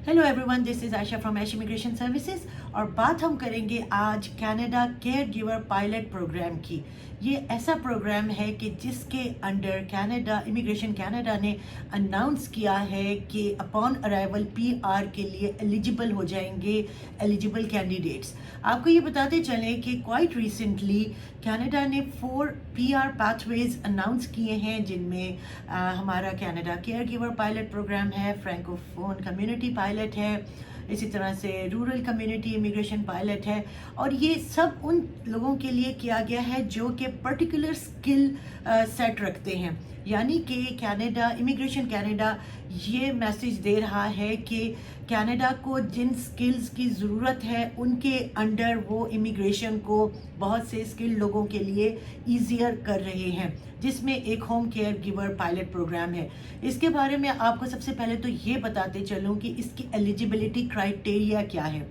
Hello everyone, this is Ayesha from Ash Immigration Services और बात हम करेंगे आज Canada caregiver pilot program की। ये ऐसा प्रोग्राम है कि जिसके अंडर कनाडा इमिग्रेशन कनाडा ने अनाउंस किया है कि अपॉन अराइवल पीआर के लिए एलिजिबल हो जाएंगे एलिजिबल कैंडिडेट्स। आपको ये बताते चलें कि क्वाइट रिसेंटली कनाडा ने 4 पीआर पाथवेज अनाउंस किए हैं, जिनमें हमारा Canada caregiver pilot program है, फ्रैंकोफोन कम्युनिटी पायलट है, इसी तरह से रूरल कम्युनिटी इमिग्रेशन पायलट है। और ये सब उन लोगों के लिए किया गया है जो कि पर्टिकुलर स्किल सेट रखते हैं। यानी कि कनाडा इमिग्रेशन कनाडा ये मैसेज दे रहा है कि कनाडा को जिन स्किल्स की ज़रूरत है उनके अंडर वो इमिग्रेशन को बहुत से स्किल्ड लोगों के लिए ईजियर कर रहे हैं, जिसमें एक home caregiver pilot program है। इसके बारे में आपको सबसे पहले तो ये बताते चलूँ कि इसकी एलिजिबिलिटी क्राइटेरिया क्या है।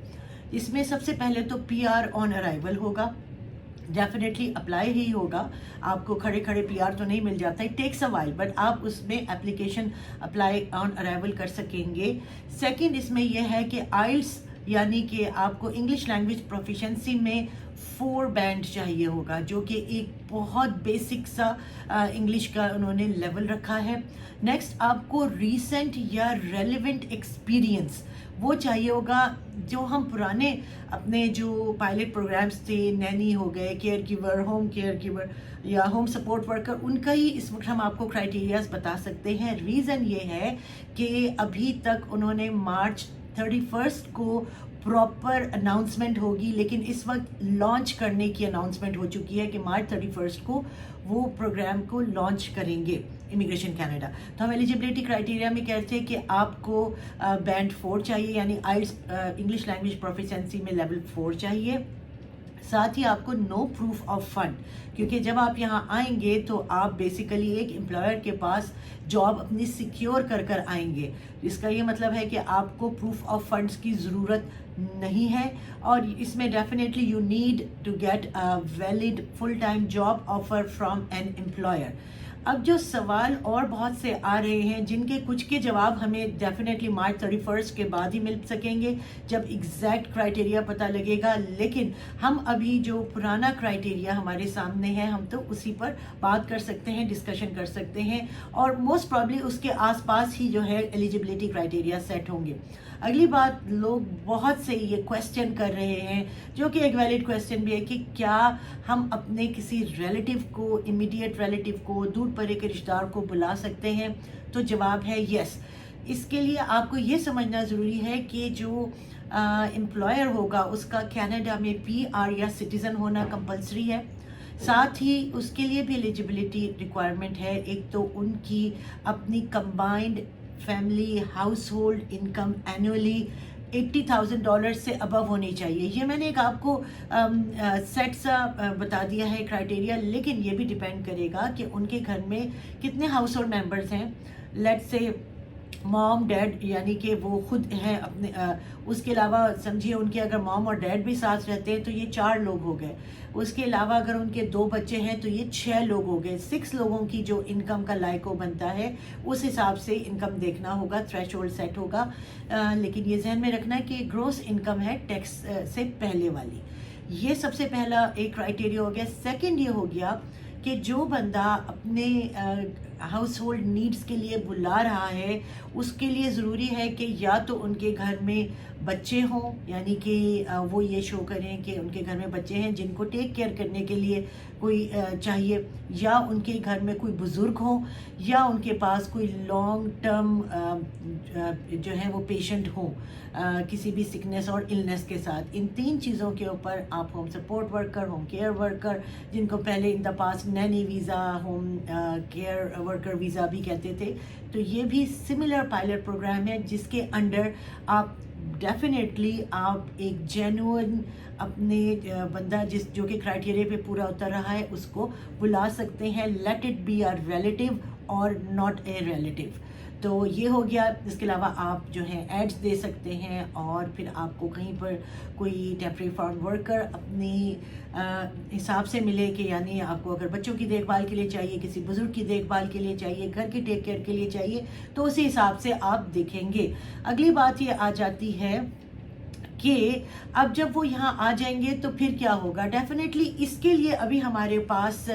इसमें सबसे पहले तो पीआर ऑन अराइवल होगा, डेफिनेटली अप्लाई ही होगा। आपको खड़े खड़े पीआर तो नहीं मिल जाता, it takes a while, but आप उसमें एप्लीकेशन अप्लाई ऑन अराइवल कर सकेंगे। सेकंड, इसमें यह है कि आइल्स यानी कि आपको इंग्लिश लैंग्वेज प्रोफिशेंसी में 4 बैंड चाहिए होगा, जो कि एक बहुत बेसिक सा इंग्लिश का उन्होंने लेवल रखा है। नेक्स्ट, आपको रीसेंट या रेलेवेंट एक्सपीरियंस वो चाहिए होगा। जो हम पुराने अपने जो पायलट प्रोग्राम्स थे, नैनी हो गए, care giver, home care giver या होम सपोर्ट वर्कर, उनका ही इस वक्त हम आपको क्राइटेरियाज बता सकते हैं। रीज़न ये है कि अभी तक उन्होंने मार्च 31 को प्रॉपर अनाउंसमेंट होगी, लेकिन इस वक्त लॉन्च करने की अनाउंसमेंट हो चुकी है कि मार्च 31 को वो प्रोग्राम को लॉन्च करेंगे इमिग्रेशन कनाडा। तो हम एलिजिबिलिटी क्राइटेरिया में कहते हैं कि आपको बैंड 4 चाहिए, यानी आइल्स इंग्लिश लैंग्वेज प्रोफिशिएंसी में लेवल 4 चाहिए। साथ ही आपको नो प्रूफ ऑफ फंड, क्योंकि जब आप यहाँ आएंगे तो आप बेसिकली एक एम्प्लॉयर के पास जॉब अपनी सिक्योर कर कर आएंगे। इसका ये मतलब है कि आपको प्रूफ ऑफ फंड्स की ज़रूरत नहीं है, और इसमें definitely you need to get a valid full time job offer from an employer. अब जो सवाल और बहुत से आ रहे हैं, जिनके कुछ के जवाब हमें डेफिनेटली मार्च 31 के बाद ही मिल सकेंगे, जब एग्जैक्ट क्राइटेरिया पता लगेगा। लेकिन हम अभी जो पुराना क्राइटेरिया हमारे सामने है, हम तो उसी पर बात कर सकते हैं, डिस्कशन कर सकते हैं, और मोस्ट प्रॉब्ली उसके आसपास ही जो है एलिजिबिलिटी क्राइटेरिया सेट होंगे। अगली बात, लोग बहुत से ये क्वेश्चन कर रहे हैं, जो कि एक वैलिड क्वेश्चन भी है, कि क्या हम अपने किसी रिलेटिव को, इमीडिएट रिलेटिव को, दूर परे के रिश्तेदार को बुला सकते हैं? तो जवाब है यस। इसके लिए आपको ये समझना ज़रूरी है कि जो एम्प्लॉयर होगा उसका कनाडा में पीआर या सिटीज़न होना कंपलसरी है। साथ ही उसके लिए भी एलिजिबिलिटी रिक्वायरमेंट है। एक तो उनकी अपनी combined family house hold income annually $80,000 से अबव होनी चाहिए। ये मैंने एक आपको सेट सा बता दिया है क्राइटेरिया, लेकिन ये भी डिपेंड करेगा कि उनके घर में कितने हाउस होल्ड मेम्बर्स हैं। लेट्स से मॉम डैड, यानी कि वो खुद हैं अपने, उसके अलावा समझिए उनके अगर मॉम और डैड भी साथ रहते हैं तो ये 4 लोग हो गए। उसके अलावा अगर उनके 2 बच्चे हैं तो ये 6 लोग हो गए। 6 लोगों की जो इनकम का लायको बनता है, उस हिसाब से इनकम देखना होगा, थ्रेशोल्ड सेट होगा। लेकिन ये जहन में रखना है कि ग्रोस इनकम है टैक्स से पहले वाली। ये सबसे पहला एक क्राइटेरिया हो गया। सेकंड ये हो गया कि जो बंदा अपने हाउस होल्ड नीड्स के लिए बुला रहा है, उसके लिए ज़रूरी है कि या तो उनके घर में बच्चे हों, यानी कि वो ये शो करें कि उनके घर में बच्चे हैं जिनको टेक केयर करने के लिए कोई चाहिए, या उनके घर में कोई बुज़ुर्ग हो, या उनके पास कोई लॉन्ग टर्म जो है वो पेशेंट हो किसी भी सिकनेस और इलनेस के साथ। इन 3 चीज़ों के ऊपर आप home support worker, home care worker, जिनको पहले in the past Naini visa, home care worker visa भी कहते थे, तो ये भी सिमिलर पायलट प्रोग्राम है, जिसके अंडर आप डेफिनेटली आप एक जेन्युइन अपने बंदा जो कि क्राइटेरिया पे पूरा उतर रहा है उसको बुला सकते हैं। Let it be a relative اور ناٹ اے ریلیٹیو. تو یہ ہو گیا. اس کے علاوہ آپ جو ہیں ایڈس دے سکتے ہیں اور پھر آپ کو کہیں پر کوئی ٹیمپریری فارم ورکر اپنی حساب سے ملے کہ یعنی آپ کو اگر بچوں کی دیکھ بھال کے لیے چاہیے, کسی بزرگ کی دیکھ بھال کے لیے چاہیے, گھر کی ٹیک کیئر کے لیے چاہیے, تو اسی حساب سے آپ دیکھیں گے. اگلی بات یہ آ جاتی ہے کہ اب جب وہ یہاں آ جائیں گے تو پھر کیا ہوگا. ڈیفینیٹلی اس کے لیے ابھی ہمارے پاس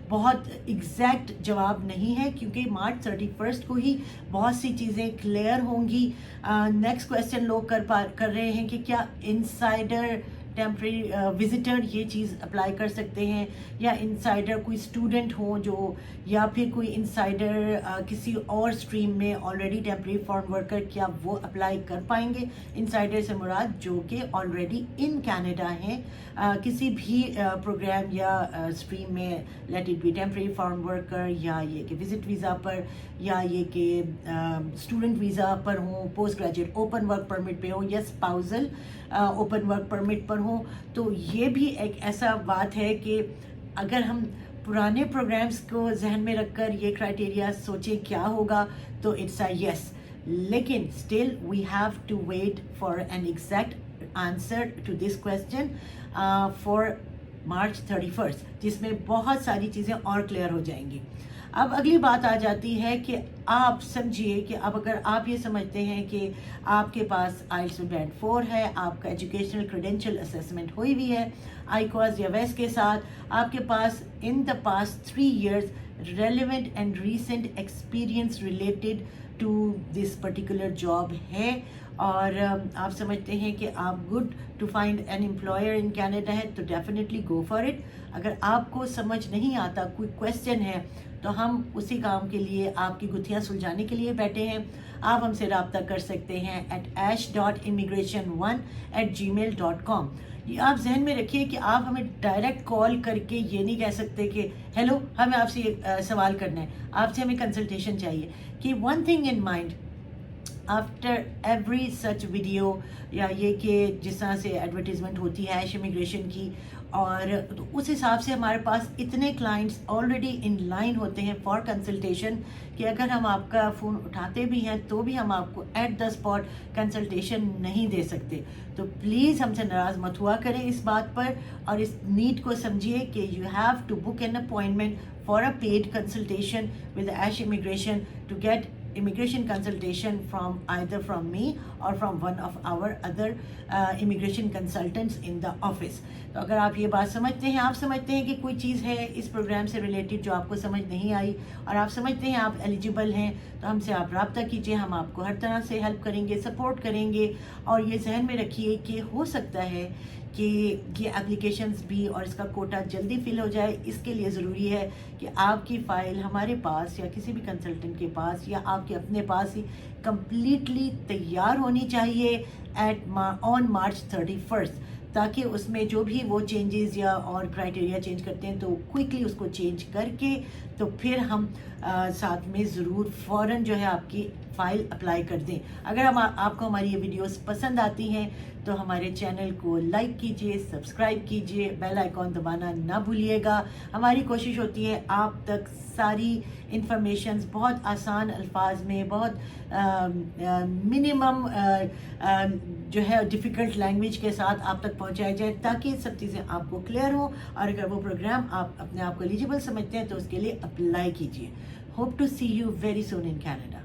بہت ایگزیکٹ جواب نہیں ہے, کیونکہ مارچ 31 کو ہی بہت سی چیزیں کلیئر ہوں گی. نیکسٹ کویسچن لوگ کر رہے ہیں کہ کیا انسائڈر ٹیمپریری وزٹر یہ چیز اپلائی کر سکتے ہیں, یا انسائڈر کوئی اسٹوڈنٹ ہوں جو, یا پھر کوئی انسائڈر کسی اور اسٹریم میں آلریڈی ٹیمپریری فارم ورکر, کیا وہ اپلائی کر پائیں گے. انسائڈر سے مراد جو کہ آلریڈی ان کینیڈا ہیں, کسی بھی پروگرام یا اسٹریم میں, let it be temporary farm worker, یا یہ کہ وزٹ ویزا پر, یا یہ کہ اسٹوڈنٹ ویزا پر ہوں, post graduate open work permit پہ ہوں, یا اسپاؤزل اوپن ورک پرمٹ پر ہوں. تو یہ بھی ایک ایسا بات ہے کہ اگر ہم پرانے پروگرامز کو ذہن میں رکھ کر یہ کرائٹیریا سوچیں کیا ہوگا, تو اٹس اے یس. لیکن still we have to wait for an exact answer to this question for March 31, جس میں بہت ساری چیزیں اور کلیئر ہو جائیں گی. اب اگلی بات آ جاتی ہے کہ آپ سمجھیے کہ اب اگر آپ یہ سمجھتے ہیں کہ آپ کے پاس آئلٹس میں بینڈ 4 ہے, آپ کا ایجوکیشنل کریڈینشیل اسیسمنٹ ہوئی ہوئی ہے آئیکواز یا ویس کے ساتھ, آپ کے پاس in the past 3 years relevant and recent experience related to this particular job ہے, اور آپ سمجھتے ہیں کہ آپ good to find an employer in Canada ہے, تو ڈیفینیٹلی گو فار اٹ. اگر آپ کو سمجھ نہیں آتا, کوئی کویسچن ہے, تو ہم اسی کام کے لیے آپ کی گتھیاں سلجھانے کے لیے بیٹھے ہیں. آپ ہم سے رابطہ کر سکتے ہیں ash.immigration1@gmail.com. یہ آپ ذہن میں رکھیے کہ آپ ہمیں ڈائریکٹ کال کر کے یہ نہیں کہہ سکتے کہ ہیلو ہمیں آپ سے یہ سوال کرنا ہے, آپ سے ہمیں کنسلٹیشن چاہیے. کہ one thing in mind after every such video, یا یہ کہ جس طرح سے ایڈورٹیزمنٹ ہوتی ہے ایش امیگریشن کی, اور اس حساب سے ہمارے پاس اتنے کلائنٹس آلریڈی ان لائن ہوتے ہیں فار کنسلٹیشن کہ اگر ہم آپ کا فون اٹھاتے بھی ہیں تو بھی ہم آپ کو ایٹ دا اسپاٹ کنسلٹیشن نہیں دے سکتے. تو پلیز ہم سے ناراض مت ہوا کریں اس بات پر, اور اس نیڈ کو سمجھیے کہ you have to book an appointment for a paid consultation with Ash Immigration to get immigration consultation from either from me or from one of our other immigration consultants in the office. تو اگر آپ یہ بات سمجھتے ہیں, آپ سمجھتے ہیں کہ کوئی چیز ہے اس پروگرام سے ریلیٹڈ جو آپ کو سمجھ نہیں آئی, اور آپ سمجھتے ہیں آپ ایلیجیبل ہیں, تو ہم سے آپ رابطہ کیجیے. ہم آپ کو ہر طرح سے ہیلپ کریں گے, سپورٹ کریں گے. اور یہ ذہن میں رکھیے کہ ہو سکتا ہے کہ یہ اپلیکیشنز بھی اور اس کا کوٹا جلدی فل ہو جائے. اس کے لیے ضروری ہے کہ آپ کی فائل ہمارے پاس یا کسی بھی کنسلٹنٹ کے پاس یا آپ کے اپنے پاس ہی کمپلیٹلی تیار ہونی چاہیے آن مارچ 31, تاکہ اس میں جو بھی وہ چینجز یا اور کرائٹیریا چینج کرتے ہیں تو کوئکلی اس کو چینج کر کے تو پھر ہم ساتھ میں ضرور فوراً جو ہے آپ کی فائل اپلائی کر دیں. اگر آپ کو ہماری یہ ویڈیوز پسند آتی ہیں تو ہمارے چینل کو لائک کیجئے, سبسکرائب کیجئے, بیل آئیکن دبانا نہ بھولیے گا. ہماری کوشش ہوتی ہے آپ تک ساری انفارمیشنز بہت آسان الفاظ میں, بہت منیمم جو ہے ڈیفیکلٹ لینگویج کے ساتھ آپ تک پہنچایا جائے, تاکہ سب چیزیں آپ کو کلیئر ہوں. اور اگر وہ پروگرام آپ اپنے آپ کو ایلیجیبل سمجھتے ہیں تو اس کے لیے اپلائی کیجئے. Hope to see you very soon in Canada.